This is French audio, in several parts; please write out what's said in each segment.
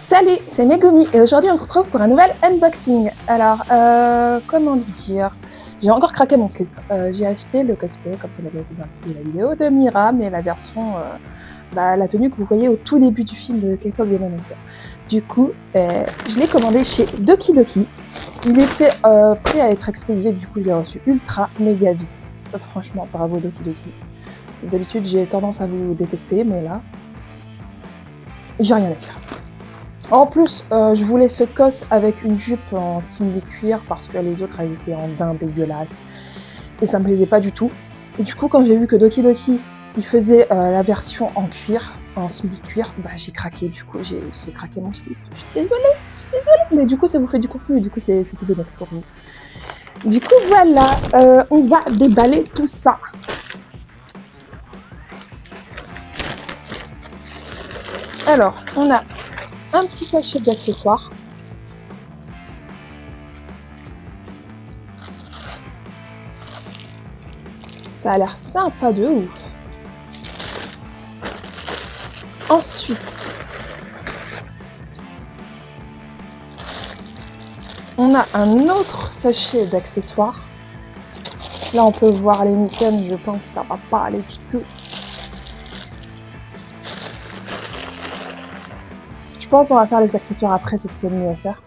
Salut, c'est Megumi et aujourd'hui on se retrouve pour un nouvel unboxing. Alors, comment dire, j'ai encore craqué mon slip. J'ai acheté le cosplay, comme vous l'avez vu dans la vidéo, de Mira, mais la version, la tenue que vous voyez au tout début du film de K-pop Demon Hunter. Du coup, je l'ai commandé chez Doki Doki. Il était prêt à être expédié, du coup je l'ai reçu ultra méga vite. Franchement, bravo Doki Doki. D'habitude j'ai tendance à vous détester, mais là, j'ai rien à dire. En plus, je voulais ce cos avec une jupe en simili-cuir parce que les autres, elles étaient en daim dégueulasse. Et ça me plaisait pas du tout. Et du coup, quand j'ai vu que Doki Doki, il faisait la version en cuir, en simili-cuir, bah j'ai craqué. Du coup, j'ai craqué mon slip. Je suis désolée. Mais du coup, ça vous fait du contenu. Du coup, c'est tout bénéfique pour vous. Du coup, voilà. On va déballer tout ça. Alors, on a un petit sachet d'accessoires. Ça a l'air sympa de ouf. Ensuite, on a un autre sachet d'accessoires. Là, on peut voir les mitaines, je pense que ça va pas aller du tout. Je pense qu'on va faire les accessoires après, c'est ce qu'il y a de mieux à faire.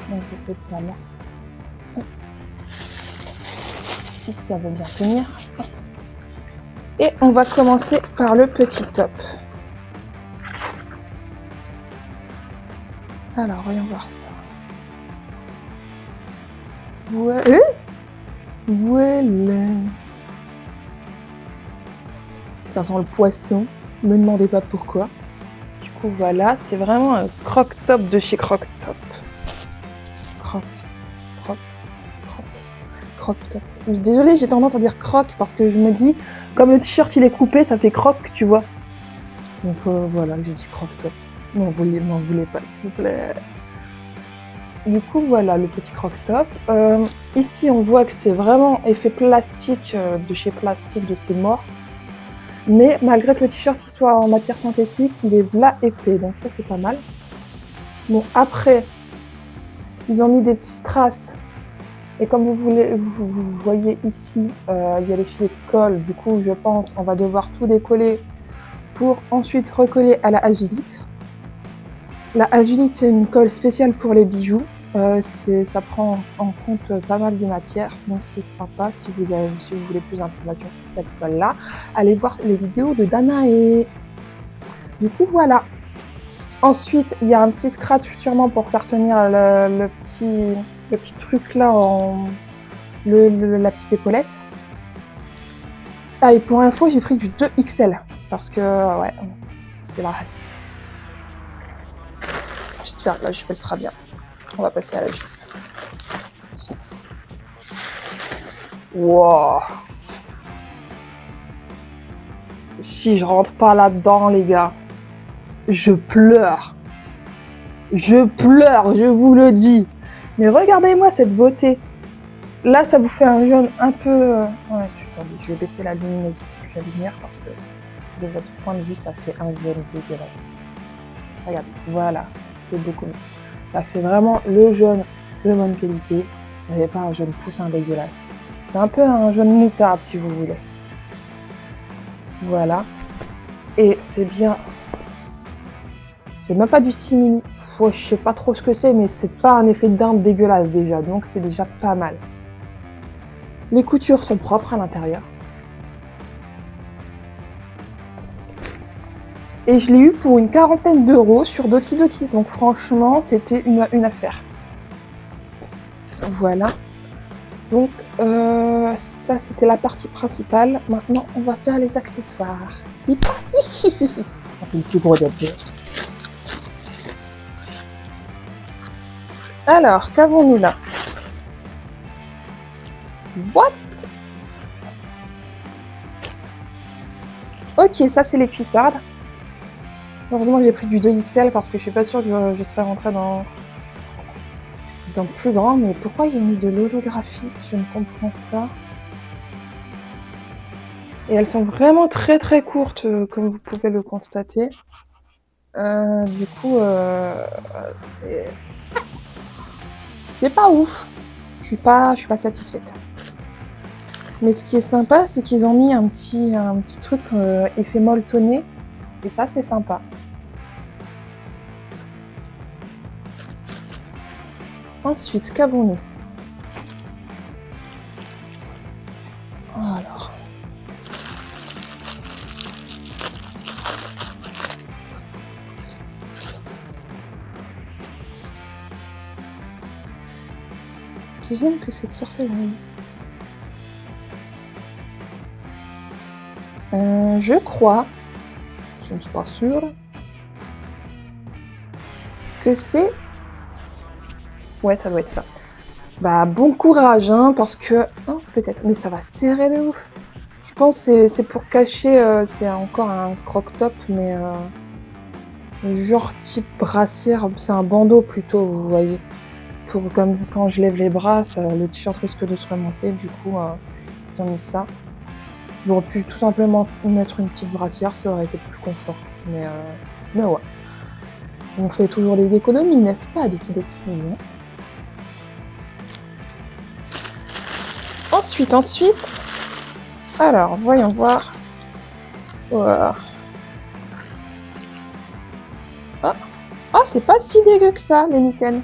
Donc, je pose ça là. Si ça veut bien tenir. Et on va commencer par le petit top. Alors, voyons voir ça. Voilà. Ça sent le poisson. Me demandez pas pourquoi. Du coup, voilà, c'est vraiment un croc-top de chez Croc-Top. Croc-top. Désolée, j'ai tendance à dire croc parce que je me dis, comme le t-shirt il est coupé, ça fait croc, tu vois. Donc voilà, j'ai dit croc-top. M'en voulez pas, s'il vous plaît. Du coup, voilà le petit croc-top. Ici, on voit que c'est vraiment effet plastique de chez Plastique de C'est Mort. Mais malgré que le t-shirt il soit en matière synthétique, il est là épais, donc ça c'est pas mal. Bon, après, ils ont mis des petits strass. Et comme vous voyez ici, il y a les filets de colle. Du coup, je pense qu'on va devoir tout décoller pour ensuite recoller à la azulite. La azulite, c'est une colle spéciale pour les bijoux. Ça prend en compte pas mal de matière, donc c'est sympa. Si vous voulez plus d'informations sur cette colle-là, allez voir les vidéos de Danae. Du coup, voilà. Ensuite, il y a un petit scratch sûrement pour faire tenir le petit truc là, la petite épaulette. Ah, et pour info, j'ai pris du 2XL parce que, ouais, c'est la race. J'espère que la jupe elle sera bien. On va passer à la jupe. Wow. Si je rentre pas là-dedans, les gars, je pleure. Je vous le dis. Mais regardez-moi cette beauté. Là, ça vous fait un jaune un peu... Ouais, attendez, je vais baisser la luminosité de la lumière parce que de votre point de vue, ça fait un jaune dégueulasse. Regardez, voilà, c'est beaucoup mieux. Ça fait vraiment le jaune de bonne qualité, mais pas un jaune poussin dégueulasse. C'est un peu un jaune moutarde si vous voulez. Voilà. Et c'est bien... C'est même pas du simili. Je sais pas trop ce que c'est, mais c'est pas un effet d'Inde dégueulasse déjà, donc c'est déjà pas mal. Les coutures sont propres à l'intérieur. Et je l'ai eu pour une 40aine d'euros sur Doki Doki, donc franchement, c'était une affaire. Voilà. Donc, ça, c'était la partie principale. Maintenant, on va faire les accessoires. C'est parti. Le plus gros d'abord. Alors, qu'avons-nous là? What? Ok, ça, c'est les cuissardes. Heureusement que j'ai pris du 2XL parce que je suis pas sûre que je serais rentrée dans plus grand. Mais pourquoi ils ont mis de l'holographique? Je ne comprends pas. Et elles sont vraiment très très courtes, comme vous pouvez le constater. Du coup, c'est pas ouf. Je suis pas satisfaite. Mais ce qui est sympa, c'est qu'ils ont mis un petit truc effet molletonné. Et ça, c'est sympa. Ensuite, qu'avons-nous? Alors. J'aime que cette sorcellerie. Je crois, je ne suis pas sûre, que c'est... Ouais, ça doit être ça. Bah, bon courage, hein, parce que... Oh, peut-être, mais ça va serrer de ouf. Je pense que c'est pour cacher, c'est encore un croc-top, mais genre type brassière, c'est un bandeau plutôt, vous voyez. Pour comme quand je lève les bras, le t-shirt risque de se remonter, du coup, ils ont mis ça. J'aurais pu tout simplement mettre une petite brassière, ça aurait été plus confort. Mais ouais. On fait toujours des économies, n'est-ce pas, des petits défis. Ensuite, alors, voyons voir. Voilà. Oh, c'est pas si dégueu que ça, les mitaines.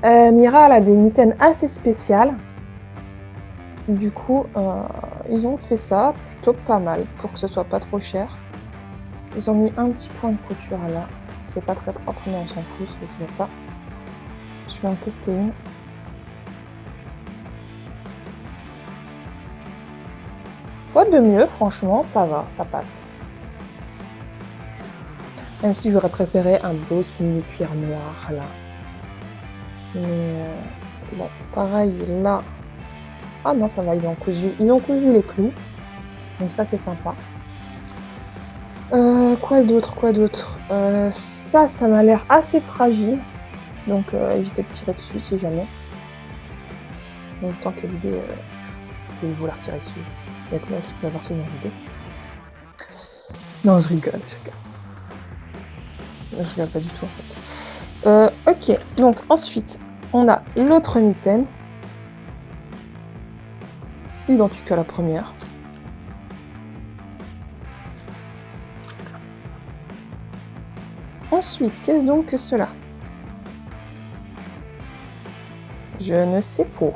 Mira, elle a des mitaines assez spéciales. Du coup, ils ont fait ça plutôt pas mal pour que ce soit pas trop cher. Ils ont mis un petit point de couture là. C'est pas très propre, mais on s'en fout, ça se voit pas. Je vais en tester une. Faute de mieux, franchement, ça va, ça passe. Même si j'aurais préféré un beau simili cuir noir là. Mais bon, pareil là. Ah non, ça va, ils ont cousu les clous. Donc ça, c'est sympa. Quoi d'autre ça m'a l'air assez fragile. Donc évitez de tirer dessus si jamais. Donc tant que l'idée, de vouloir tirer dessus. Il y a que moi qui peux avoir ce genre d'idée. Non, je rigole. Je rigole pas du tout en fait. Ok, donc ensuite, on a l'autre mitaine. Identique à la première. Ensuite, qu'est-ce donc que cela? Je ne sais pas.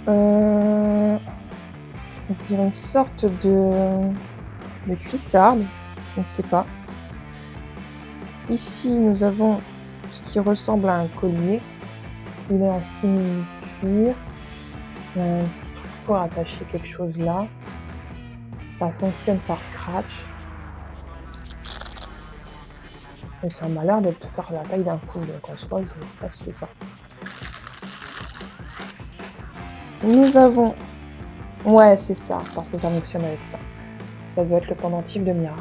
On dirait une sorte de cuissarde, je ne sais pas. Ici, nous avons ce qui ressemble à un collier. Il est en simili-cuir. Il y a un petit truc pour attacher quelque chose là. Ça fonctionne par scratch. Et ça m'a l'air de faire la taille d'un coup, donc en soi, je pense que c'est ça. Nous avons... Ouais, c'est ça, parce que ça fonctionne avec ça. Ça doit être le pendentif de Mira.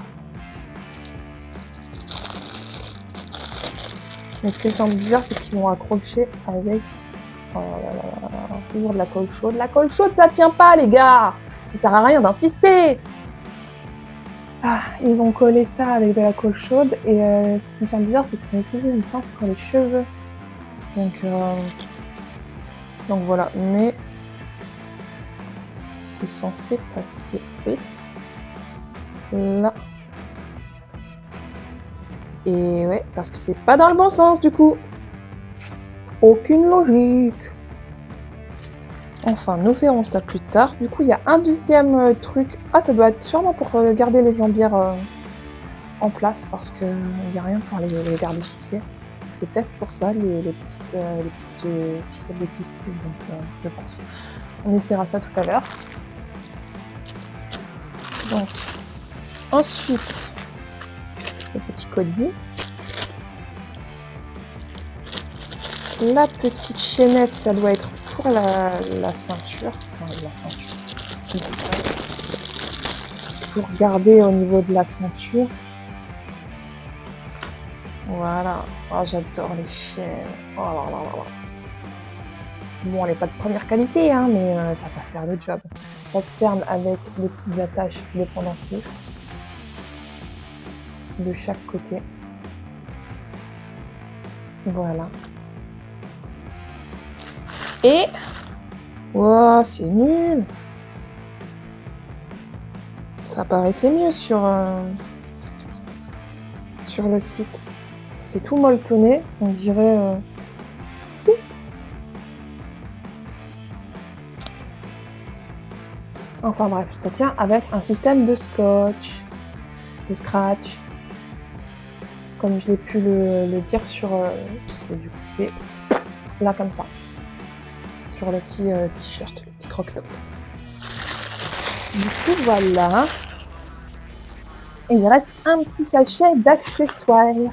Mais ce qui me semble bizarre, c'est qu'ils l'ont accroché avec... Oh là là, toujours de la colle chaude. La colle chaude, ça tient pas, les gars! Ça sert à rien d'insister! Ah, ils ont collé ça avec de la colle chaude, et ce qui me semble bizarre, c'est qu'ils ont utilisé une pince pour les cheveux. Donc voilà, mais... c'est censé passer là. Et ouais, parce que c'est pas dans le bon sens du coup. Aucune logique. Enfin, nous verrons ça plus tard. Du coup, il y a un deuxième truc. Ah, ça doit être sûrement pour garder les jambières en place parce qu'il n'y a rien pour les garder fixées. C'est peut-être pour ça les petites ficelles de cuisse. Donc, je pense. On essaiera ça tout à l'heure. Donc, ensuite, le petit collier. La petite chaînette, ça doit être pour la ceinture. Enfin, la ceinture. Pour garder au niveau de la ceinture. Voilà. Oh, j'adore les chaînes. Oh là là là là. Bon, elle n'est pas de première qualité, hein, mais ça va faire le job. Ça se ferme avec des petites attaches de pendentifs de chaque côté. Voilà. Et... wow, c'est nul. Ça paraissait mieux sur le site. C'est tout molletonné, on dirait... Enfin bref, ça tient avec un système de scotch, de scratch. Comme je l'ai pu le dire sur... c'est là comme ça. Sur le petit t-shirt, le petit croc-top. Du coup, voilà. Et il reste un petit sachet d'accessoires.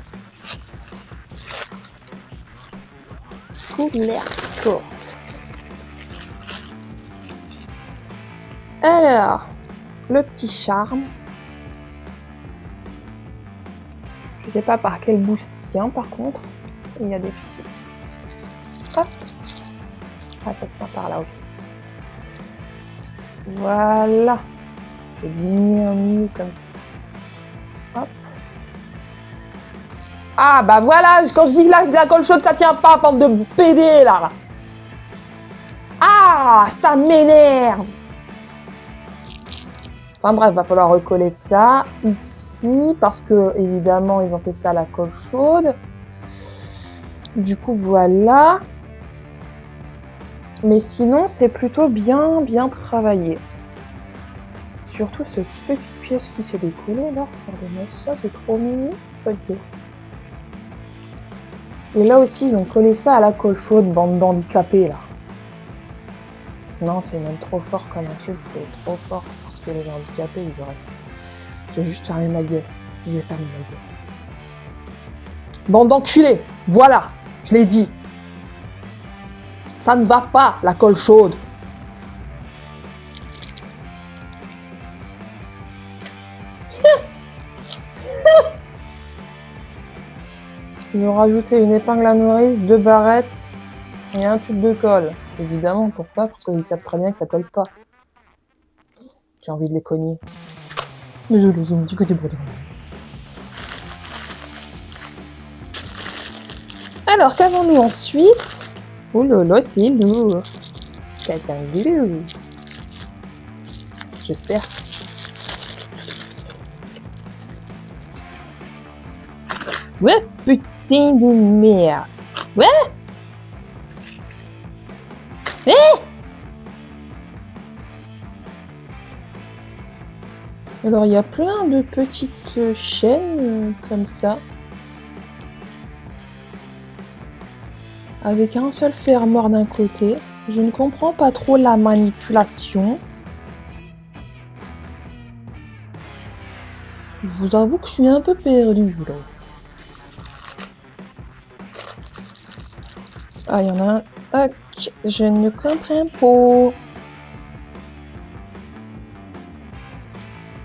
Couleur score. Alors, le petit charme. Je sais pas par quel bout il tient par contre. Il y a des petits. Hop. Ah, ça se tient par là, ok. Voilà. C'est bien mieux comme ça. Hop. Ah, bah voilà, quand je dis que la colle chaude, ça tient pas, bande de PD, là. Ah, ça m'énerve. Enfin bref, va falloir recoller ça ici, parce que, évidemment, ils ont fait ça à la colle chaude. Du coup, voilà. Mais sinon, c'est plutôt bien travaillé. Surtout cette petite pièce qui s'est décollée là. Regardez-moi ça, c'est trop mignon. Et là aussi, ils ont collé ça à la colle chaude, bande d'handicapés là. Non, c'est même trop fort comme insulte, c'est trop fort. Parce que les handicapés, ils auraient... Je vais juste fermer ma gueule. Je vais fermer ma gueule. Bande d'enculés, voilà, je l'ai dit. Ça ne va pas, la colle chaude. Ils ont rajouté une épingle à nourrice, 2 barrettes et un tube de colle. Évidemment, pourquoi? Parce qu'ils savent très bien que ça colle pas. J'ai envie de les cogner. Désolé, ils ont dit que des brodeurs. Alors, qu'avons-nous ensuite? Oh là là, c'est lourd. C'est un glue. J'espère. Ouais, putain de merde. Ouais. Alors, il y a plein de petites chaînes comme ça. Avec un seul fermoir d'un côté. Je ne comprends pas trop la manipulation. Je vous avoue que je suis un peu perdue là. Ah, il y en a un. Ah, je ne comprends pas.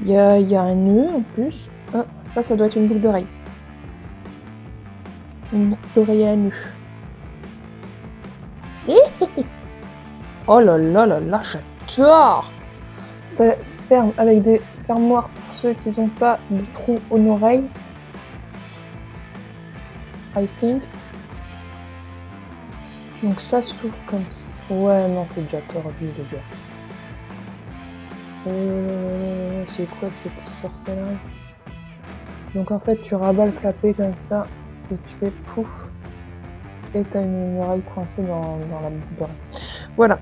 Il y a un nœud en plus. Ah, ça doit être une boucle d'oreille. Une boucle d'oreille à nœud. Oh là là là là, j'adore! Ça se ferme avec des fermoirs pour ceux qui n'ont pas de trou aux oreilles. I think. Donc ça s'ouvre comme ça. Ouais, non, c'est déjà tordu, les gars. C'est quoi cette sorcellerie? Donc en fait, tu rabats le clapet comme ça, et tu fais pouf, et t'as une oreille coincée dans la boucle d'oreille. Voilà.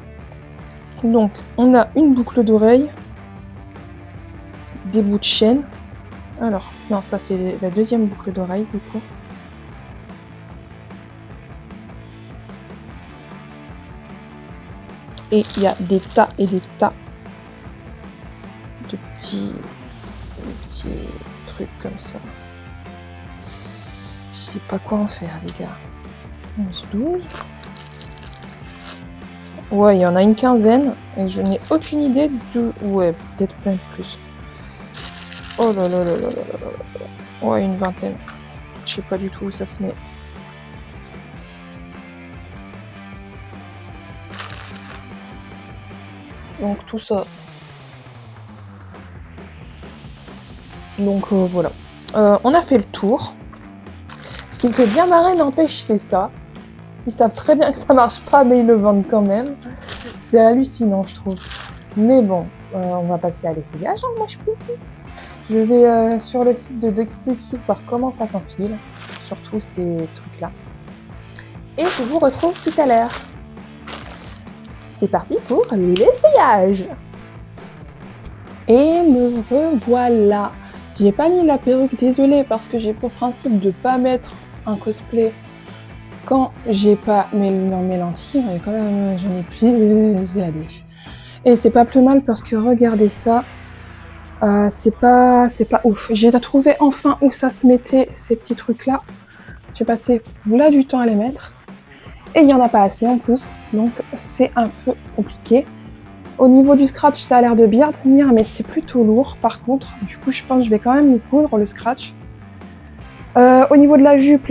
Donc, on a une boucle d'oreille, des bouts de chaîne. Alors, non, ça c'est la deuxième boucle d'oreille, du coup. Et il y a des tas et des tas de petits trucs comme ça. Je sais pas quoi en faire, les gars. 11, 12. Ouais, il y en a une quinzaine et je n'ai aucune idée de... Ouais, peut-être plein de plus. Oh là là là là là là là. Ouais, une vingtaine. Je sais pas du tout où ça se met. Donc tout ça. Donc voilà. On a fait le tour. Ce qui me fait bien marrer, n'empêche, c'est ça. Ils savent très bien que ça marche pas, mais ils le vendent quand même. C'est hallucinant, je trouve. Mais bon, on va passer à l'essayage, hein, moi je peux. Je vais sur le site de Doki Doki voir comment ça s'empile, surtout ces trucs-là. Et je vous retrouve tout à l'heure. C'est parti pour l'essayage. Et me revoilà. J'ai pas mis la perruque, désolée, parce que j'ai pour principe de pas mettre un cosplay quand j'ai pas mes lentilles. Et quand même, j'en ai plus, c'est la dèche. Et c'est pas plus mal parce que regardez ça, c'est pas ouf. J'ai trouvé enfin où ça se mettait, ces petits trucs-là. J'ai passé là du temps à les mettre. Et il n'y en a pas assez en plus, donc c'est un peu compliqué. Au niveau du scratch, ça a l'air de bien tenir, mais c'est plutôt lourd. Par contre, du coup, je pense que je vais quand même le coudre, le scratch. Au niveau de la jupe,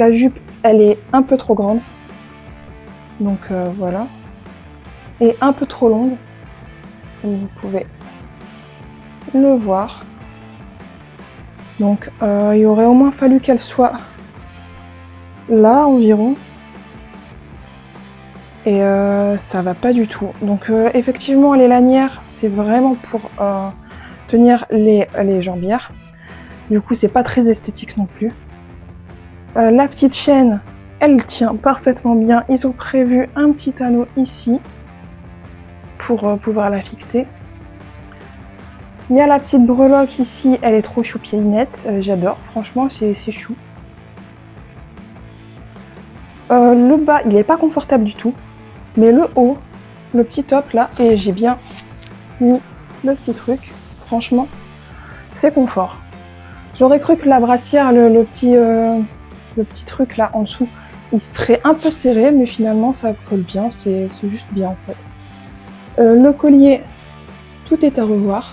elle est un peu trop grande. Donc voilà. Et un peu trop longue. Comme vous pouvez le voir. Donc il aurait au moins fallu qu'elle soit là environ. Et ça va pas du tout. Donc effectivement, les lanières, c'est vraiment pour tenir les jambières. Du coup, c'est pas très esthétique non plus. La petite chaîne, elle tient parfaitement bien. Ils ont prévu un petit anneau ici pour pouvoir la fixer. Il y a la petite breloque ici, elle est trop choupinette. J'adore, franchement, c'est chou. Le bas, il est pas confortable du tout. Mais le haut, le petit top là, et j'ai bien mis le petit truc, franchement, c'est confort. J'aurais cru que la brassière, le petit truc là en dessous, il serait un peu serré, mais finalement ça colle bien, c'est juste bien en fait. Le collier, tout est à revoir.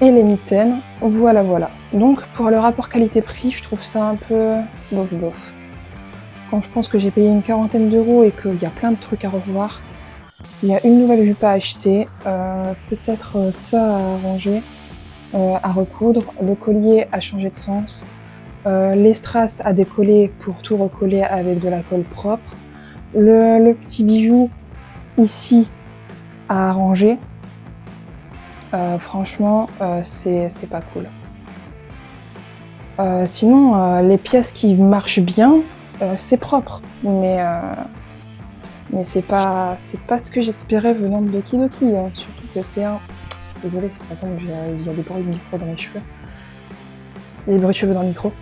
Et les mitaines, voilà. Donc pour le rapport qualité-prix, je trouve ça un peu bof. Quand je pense que j'ai payé une quarantaine d'euros et qu'il y a plein de trucs à revoir, il y a une nouvelle jupe à acheter, peut-être ça à arranger, à recoudre, le collier à changer de sens, les strass à décoller pour tout recoller avec de la colle propre, le petit bijou ici à arranger. Franchement, c'est pas cool. Sinon, les pièces qui marchent bien, c'est propre, mais c'est pas ce que j'espérais venant de Doki Doki, hein. Surtout que c'est un... Désolée, ça tombe, il y a des bruits de micro dans mes cheveux. Des bruits de cheveux dans le micro.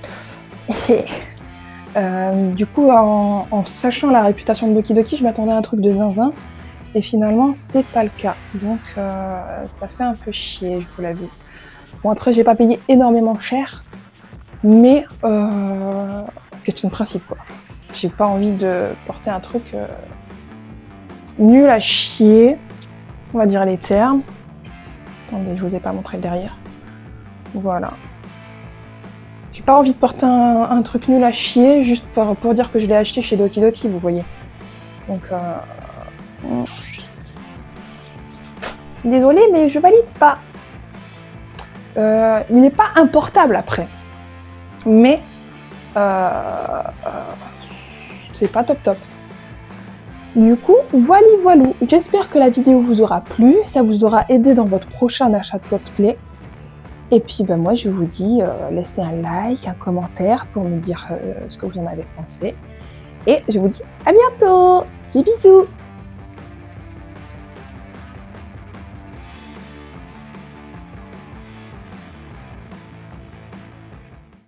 Du coup, en sachant la réputation de Doki Doki, je m'attendais à un truc de zinzin, et finalement, c'est pas le cas. Donc, ça fait un peu chier, je vous l'avoue. Bon, après, j'ai pas payé énormément cher, mais question de principe, quoi. J'ai pas envie de porter un truc nul à chier, on va dire les termes. Attendez, je vous ai pas montré le derrière. Voilà. J'ai pas envie de porter un truc nul à chier juste pour dire que je l'ai acheté chez Doki Doki, vous voyez. Donc, désolée, mais je valide pas. Il n'est pas importable après. Mais c'est pas top. Du coup, voilou. J'espère que la vidéo vous aura plu, ça vous aura aidé dans votre prochain achat de cosplay. Et puis moi je vous dis, laissez un like, un commentaire pour me dire ce que vous en avez pensé. Et je vous dis à bientôt. Des bisous.